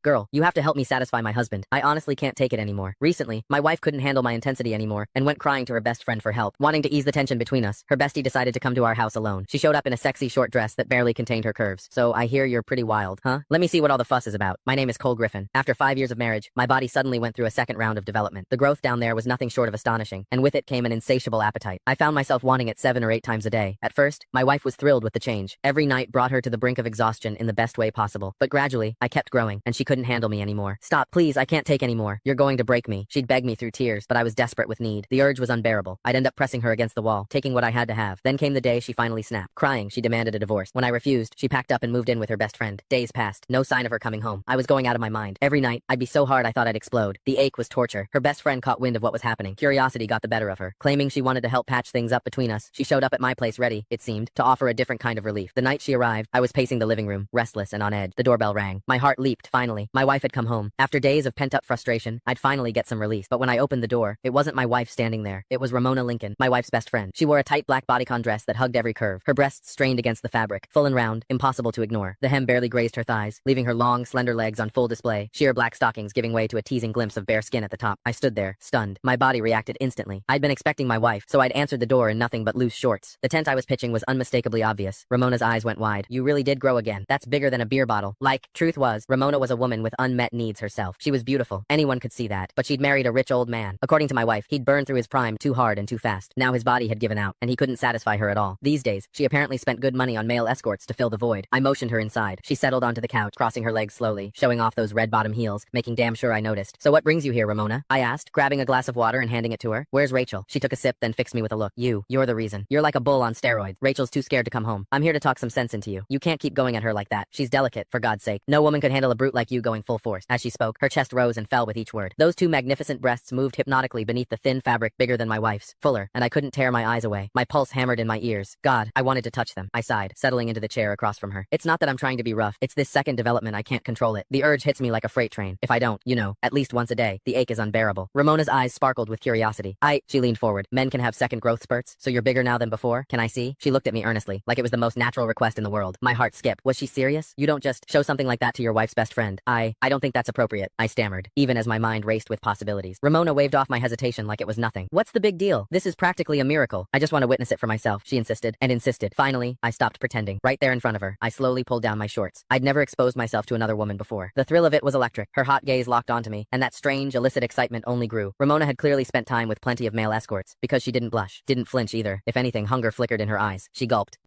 Girl, you have to help me satisfy my husband. I honestly can't take it anymore. Recently, my wife couldn't handle my intensity anymore and went crying to her best friend for help. Wanting to ease the tension between us, her bestie decided to come to our house alone. She showed up in a sexy short dress that barely contained her curves. So I hear you're pretty wild, huh? Let me see what all the fuss is about. My name is Cole Griffin. After 5 years of marriage, my body suddenly went through a second round of development. The growth down there was nothing short of astonishing, and with it came an insatiable appetite. I found myself wanting it 7 or 8 times a day. At first, my wife was thrilled with the change. Every night brought her to the brink of exhaustion in the best way possible. But gradually, I kept growing, and she couldn't handle me anymore. Stop, please, I can't take anymore. You're going to break me. She'd beg me through tears, but I was desperate with need. The urge was unbearable. I'd end up pressing her against the wall, taking what I had to have. Then came the day she finally snapped. Crying, she demanded a divorce. When I refused, she packed up and moved in with her best friend. Days passed. No sign of her coming home. I was going out of my mind. Every night, I'd be so hard I thought I'd explode. The ache was torture. Her best friend caught wind of what was happening. Curiosity got the better of her. Claiming she wanted to help patch things up between us, she showed up at my place ready, it seemed, to offer a different kind of relief. The night she arrived, I was pacing the living room, restless and on edge. The doorbell rang. My heart leaped, finally. My wife had come home. After days of pent-up frustration, I'd finally get some release. But when I opened the door, it wasn't my wife standing there. It was Ramona Lincoln, my wife's best friend. She wore a tight black bodycon dress that hugged every curve. Her breasts strained against the fabric, full and round, impossible to ignore. The hem barely grazed her thighs, leaving her long, slender legs on full display, sheer black stockings giving way to a teasing glimpse of bare skin at the top. I stood there, stunned. My body reacted instantly. I'd been expecting my wife, so I'd answered the door in nothing but loose shorts. The tent I was pitching was unmistakably obvious. Ramona's eyes went wide. You really did grow again. That's bigger than a beer bottle. Truth was, Ramona was a woman with unmet needs herself. She was beautiful. Anyone could see that. But she'd married a rich old man. According to my wife, he'd burned through his prime too hard and too fast. Now his body had given out, and he couldn't satisfy her at all. These days, she apparently spent good money on male escorts to fill the void. I motioned her inside. She settled onto the couch, crossing her legs slowly, showing off those red-bottom heels, making damn sure I noticed. So what brings you here, Ramona? I asked, grabbing a glass of water and handing it to her. Where's Rachel? She took a sip, then fixed me with a look. You're the reason. You're like a bull on steroids. Rachel's too scared to come home. I'm here to talk some sense into you. You can't keep going at her like that. She's delicate, for God's sake. No woman could handle a brute like you going full force. As she spoke, her chest rose and fell with each word. Those two magnificent breasts moved hypnotically beneath the thin fabric bigger than my wife's, fuller, and I couldn't tear my eyes away. My pulse hammered in my ears. God, I wanted to touch them. I sighed, settling into the chair across from her. It's not that I'm trying to be rough. It's this second development I can't control it. The urge hits me like a freight train. If I don't, at least once a day, the ache is unbearable. Ramona's eyes sparkled with curiosity. She leaned forward. Men can have second growth spurts, so you're bigger now than before? Can I see? She looked at me earnestly, like it was the most natural request in the world. My heart skipped. Was she serious? You don't just show something like that to your wife's best friend. I don't think that's appropriate, I stammered, even as my mind raced with possibilities. Ramona waved off my hesitation like it was nothing. What's the big deal? This is practically a miracle. I just want to witness it for myself, she insisted, and insisted. Finally, I stopped pretending. Right there in front of her, I slowly pulled down my shorts. I'd never exposed myself to another woman before. The thrill of it was electric. Her hot gaze locked onto me, and that strange, illicit excitement only grew. Ramona had clearly spent time with plenty of male escorts, because she didn't blush, didn't flinch either. If anything, hunger flickered in her eyes. She gulped.